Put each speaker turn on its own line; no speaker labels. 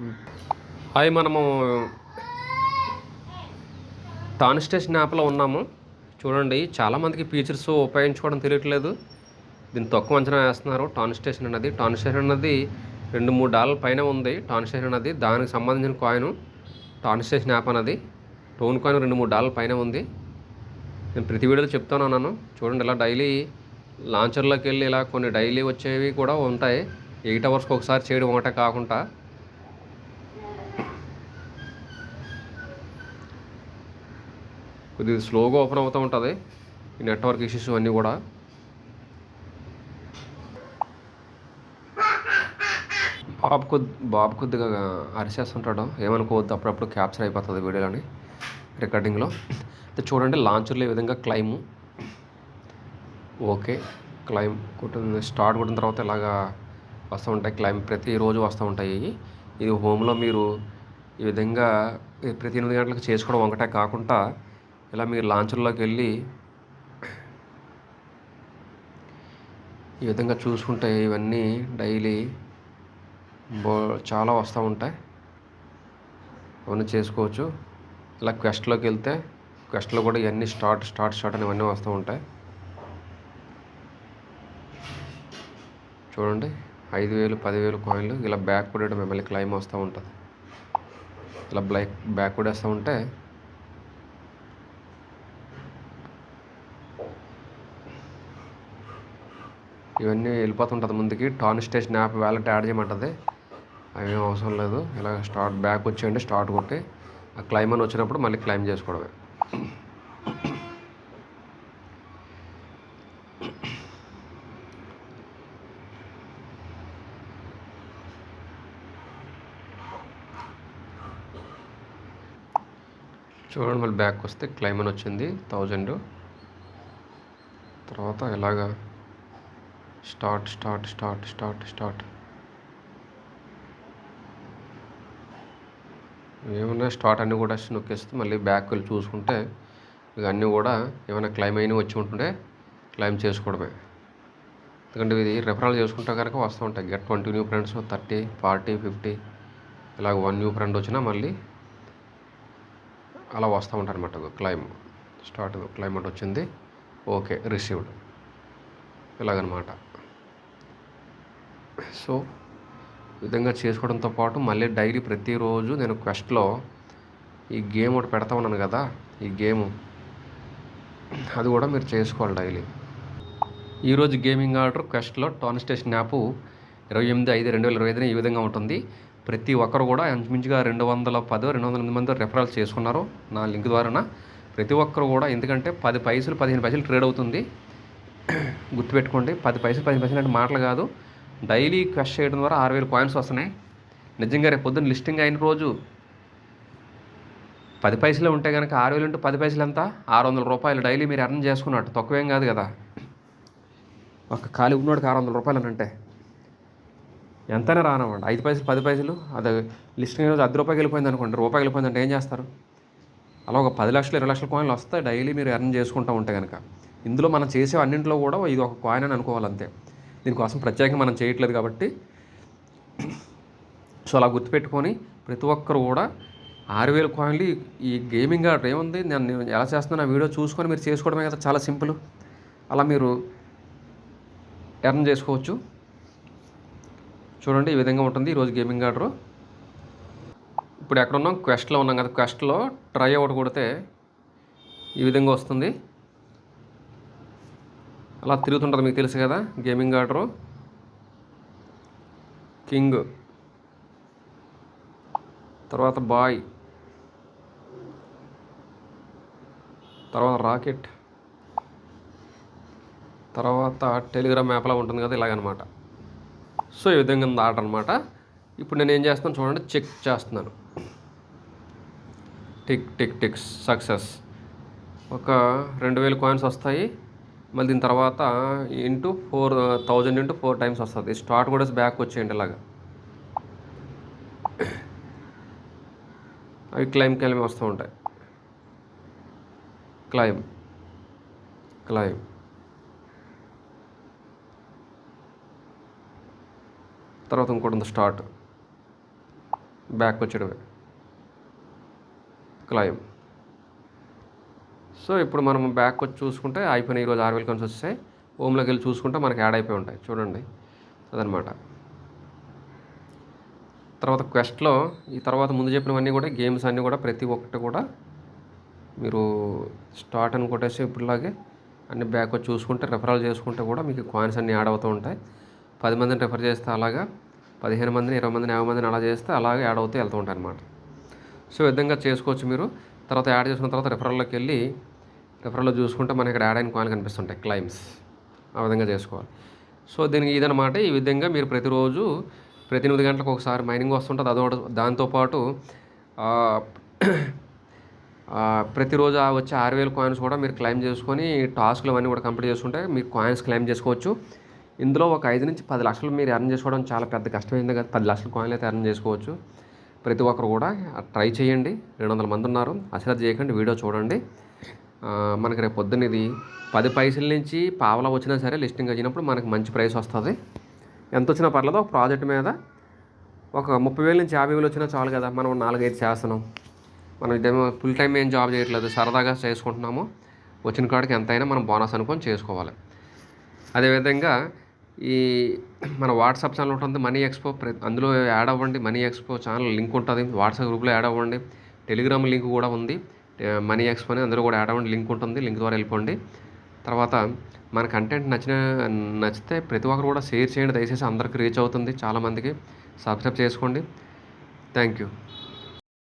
Hi, మనము tan station యాప్లో ఉన్నాము. చూడండి, చాలామందికి ఫీచర్స్ ఉపయోగించుకోవడం తెలియట్లేదు. దీన్ని తక్కువ అంచనా వేస్తున్నారు. టాన్ స్టేషన్ అన్నది $2-3 పైన ఉంది. టాన్ స్టేషన్ అన్నది దానికి సంబంధించిన కాయిన్. టాన్ స్టేషన్ యాప్ అన్నది టోన్ కాయిన్ $2-3 పైన ఉంది. నేను ప్రతి వీడియోలో చెప్తాను. చూడండి, ఇలా డైలీ లాంచర్లోకి వెళ్ళి ఇలా కొన్ని డైలీ వచ్చేవి కూడా ఉంటాయి. 8 అవర్స్కి ఒకసారి చేయడం ఒకటే కాకుండా కొద్దిగా స్లోగా ఓపెన్ అవుతూ ఉంటుంది. ఈ నెట్వర్క్ ఇష్యూస్ అన్నీ కూడా. బాబు కొద్దిగా అరిచేస్తుంటాడు, ఏమనుకోవద్దు. అప్పుడప్పుడు క్యాప్చర్ అయిపోతుంది వీడియోలోని రికార్డింగ్లో. చూడండి, లాంచర్లో ఈ విధంగా క్లైమ్ ఓకే. క్లైమ్ స్టార్ట్ కొట్టిన తర్వాత ఇలాగా వస్తూ ఉంటాయి. క్లైమ్ ప్రతిరోజు వస్తూ ఉంటాయి. ఇది హోమ్లో మీరు ఈ విధంగా ప్రతి 8 గంటలకు చేసుకోవడం ఒకటే కాకుండా ఇలా మీరు లాంచర్లోకి వెళ్ళి ఈ విధంగా చూసుకుంటే ఇవన్నీ డైలీ చాలా వస్తూ ఉంటాయి. అవన్నీ చేసుకోవచ్చు. ఇలా క్వెస్ట్లోకి వెళ్తే క్వెస్ట్లో కూడా ఇవన్నీ స్టార్ట్ అని ఇవన్నీ వస్తూ ఉంటాయి. చూడండి, 5,000 10,000 కాయిన్లు ఇలా బ్యాక్ కూడా మళ్ళీ క్లైమ్ వస్తూ ఉంటుంది. ఇలా బ్యాక్ కూడా వేస్తూ ఉంటే ఇవన్నీ వెళ్ళిపోతుంటుంది ముందుకి. TON station app wallet add చేయమంటుంది. అవేం అవసరం లేదు. ఇలా బ్యాక్ వచ్చేయండి, స్టార్ట్ కొట్టి ఆ క్లైమ్ అని వచ్చినప్పుడు మళ్ళీ క్లైమ్ చేసుకోవడమే. చూడండి, మళ్ళీ బ్యాక్ వస్తే క్లైమ్ అని వచ్చింది 1000. తర్వాత ఇలాగా స్టార్ట్ ఏమన్నా స్టార్ట్ అన్నీ కూడా నొక్కేస్తే మళ్ళీ బ్యాక్ వెళ్ళి చూసుకుంటే ఇక అన్నీ కూడా ఏమైనా క్లైమ్ అయినా వచ్చి ఉంటుంటే క్లైమ్ చేసుకోవడమే. ఎందుకంటే ఇది రెఫరల్ చేసుకుంటే కనుక వస్తూ ఉంటాయి. గెట్ 20 న్యూ ఫ్రెండ్స్, 30 40 50 ఇలాగ 1 న్యూ ఫ్రెండ్ వచ్చినా మళ్ళీ అలా వస్తూ ఉంటాయి అనమాట. క్లైమ్ క్లైమ్ వచ్చింది, ఓకే, రిసీవ్డ్, ఇలాగనమాట. సో ఈ విధంగా చేసుకోవడంతో పాటు మళ్ళీ డైలీ ప్రతిరోజు నేను క్వెస్ట్లో ఈ గేమ్ ఒకటి పెడతా ఉన్నాను కదా, ఈ గేమ్ అది కూడా మీరు చేసుకోవాలి డైలీ. ఈరోజు గేమింగ్ ఆర్డర్ క్వెస్ట్లో టాన్ స్టేషన్ యాప్ 28/5/2025 ఈ విధంగా ఉంటుంది. ప్రతి ఒక్కరు కూడా ఇంచుమించుగా 210-208 మంది రెఫరల్స్ చేసుకున్నారు నా లింక్ ద్వారా. ప్రతి ఒక్కరు కూడా, ఎందుకంటే 10 పైసలు 15 పైసలు ట్రేడ్ అవుతుంది. గుర్తుపెట్టుకోండి, 10 పైసలు 15 పైసలు అంటే మాటలు కాదు. డైలీ క్వెస్ట్ చేయడం ద్వారా 6,000 కాయిన్స్ వస్తున్నాయి. నిజంగా రేపు పొద్దున్న లిస్టింగ్ అయిన రోజు 10 పైసలే ఉంటే కనుక 6,000 into 10 పైసలు ఎంత? $600 డైలీ మీరు ఎర్న్ చేసుకున్నట్టు. తక్కువేం కాదు కదా. ఒక ఖాళీ ఉన్నోడికి $600 అని అంటే ఎంతైనా రానవ్వండి. 5 పైసలు 10 పైసలు అది లిస్టింగ్ రోజు ₹10 వెళ్ళిపోయింది అనుకోండి, రూపాయి వెళ్ళిపోయిందంటే ఏం చేస్తారు? అలా ఒక 10 లక్షలు 20 లక్షల కాయిన్లు వస్తాయి డైలీ మీరు ఎర్న్ చేసుకుంటూ ఉంటే కనుక. ఇందులో మనం చేసే అన్నింటిలో కూడా ఇది ఒక కాయిన్ అని అనుకోవాలంతే. దీనికోసం ప్రత్యేకంగా మనం చేయట్లేదు కాబట్టి. సో అలా గుర్తుపెట్టుకొని ప్రతి ఒక్కరు కూడా 6,000 కాయిన్లు ఈ గేమింగ్ ఆర్డర్ ఏముంది, నేను ఎలా చేస్తున్నాను ఆ వీడియో చూసుకొని మీరు చేసుకోవడమే కదా, చాలా సింపుల్. అలా మీరు ఎర్న్ చేసుకోవచ్చు. చూడండి, ఈ విధంగా ఉంటుంది ఈరోజు గేమింగ్ ఆర్డరు. ఇప్పుడు ఎక్కడ ఉన్నాం? క్వెస్ట్లో ఉన్నాం కదా. క్వెస్ట్లో ట్రై అవుట్ కొడితే ఈ విధంగా వస్తుంది. అలా తిరుగుతుంటుంది, మీకు తెలుసు కదా. గేమింగ్ ఆర్డరు కింగ్, తర్వాత బాయ్, తర్వాత రాకెట్, తర్వాత టెలిగ్రామ్ యాప్లా ఉంటుంది కదా, ఇలాగనమాట. సో ఈ విధంగా ఉంది ఆర్డర్ అనమాట. ఇప్పుడు నేను ఏం చేస్తున్నాను చూడండి, చెక్ చేస్తున్నాను. Ticks success. ఒక 2,000 కాయిన్స్ వస్తాయి. మళ్ళీ దీని తర్వాత 1000 into 4 టైమ్స్ వస్తుంది. స్టార్ట్ కూడా బ్యాక్ వచ్చేయండి ఇలాగా. అవి క్లైమ్ వస్తూ ఉంటాయి. క్లైమ్ తర్వాత ఇంకోటి ఉంది స్టార్ట్. బ్యాక్ వచ్చేయడమే, క్లైమ్. సో ఇప్పుడు మనం బ్యాక్ వచ్చి చూసుకుంటే అయిపోయినాయి. ఈరోజు 6,000 కాయిన్స్ వచ్చాయి. హోమ్లోకి వెళ్ళి చూసుకుంటే మనకి యాడ్ అయిపోయి ఉంటాయి చూడండి. అదనమాట. తర్వాత క్వెస్ట్లో ఈ తర్వాత ముందు చెప్పినవన్నీ కూడా గేమ్స్ అన్నీ కూడా ప్రతి ఒక్కటి కూడా మీరు స్టార్ట్ అని కొట్టేసి ఇప్పుడులాగే అన్ని బ్యాక్ వచ్చి చూసుకుంటే రెఫరల్ చేసుకుంటే కూడా మీకు కాయిన్స్ అన్నీ యాడ్ అవుతూ ఉంటాయి. 10 మందిని రెఫర్ చేస్తే అలాగా, 15 మందిని, 20 మందిని, 50 మందిని అలా చేస్తే అలాగే యాడ్ అవుతూ వెళ్తూ ఉంటాయి అన్నమాట. సో ఈ విధంగా చేసుకోవచ్చు మీరు. తర్వాత యాడ్ చేసుకున్న తర్వాత రెఫరల్లోకి వెళ్ళి రెఫరల్లో చూసుకుంటే మనకి ఇక్కడ యాడ్ అయిన కాయిన్ కనిపిస్తుంటాయి, క్లైమ్స్. ఆ విధంగా చేసుకోవాలి. సో దీనికి ఇదనమాట. ఈ విధంగా మీరు ప్రతిరోజు ప్రతి 8 గంటలకు ఒకసారి మైనింగ్ వస్తుంటుంది. అదొకటి. దాంతోపాటు ప్రతిరోజు వచ్చే 6,000 కాయిన్స్ కూడా మీరు క్లైమ్ చేసుకొని టాస్క్లు అవన్నీ కూడా కంప్లీట్ చేసుకుంటే మీరు కాయిన్స్ క్లైమ్ చేసుకోవచ్చు. ఇందులో ఒక 5 నుంచి 10 లక్షలు మీరు ఎర్న్ చేసుకోవడం చాలా పెద్ద కష్టమైంది కదా. 10 లక్షల కాయిన్లు అయితే ఎర్న్ చేసుకోవచ్చు. ప్రతి ఒక్కరు కూడా ట్రై చేయండి. 200 మంది ఉన్నారు. అశ్రద్ధ చేయకండి, వీడియో చూడండి. మనకి రేపు పొద్దున్న ఇది 10 పైసల నుంచి పావలా వచ్చినా సరే లిస్టింగ్ వచ్చినప్పుడు మనకి మంచి ప్రైస్ వస్తుంది. ఎంత వచ్చినా పర్లేదు. ఒక ప్రాజెక్ట్ మీద ఒక 30,000 నుంచి 50,000 వచ్చినా చాలు కదా. మనం 4-5 చేస్తున్నాం. మనం ఇదేమో ఫుల్ టైం ఏం జాబ్ చేయట్లేదు, సరదాగా చేసుకుంటున్నాము. వచ్చిన కాడికి ఎంతైనా మనం బోనస్ అనుకొని చేసుకోవాలి. అదేవిధంగా ఈ మన వాట్సాప్ ఛానల్ ఉంటుంది మనీ ఎక్స్పో, అందులో యాడ్ అవ్వండి. మనీ ఎక్స్పో ఛానల్ లింక్ ఉంటుంది. వాట్సాప్ గ్రూప్లో యాడ్ అవ్వండి. టెలిగ్రామ్ లింక్ కూడా ఉంది, మనీ ఎక్స్పో అని. అందులో కూడా యాడ్ అవ్వండి. లింక్ ఉంటుంది, లింక్ ద్వారా వెళ్ళిపోండి. తర్వాత మన కంటెంట్ నచ్చితే ప్రతి ఒక్కరు కూడా షేర్ చేయండి. దయచేసి అందరికి రీచ్ అవుతుంది చాలామందికి. సబ్స్క్రైబ్ చేసుకోండి. Thank you.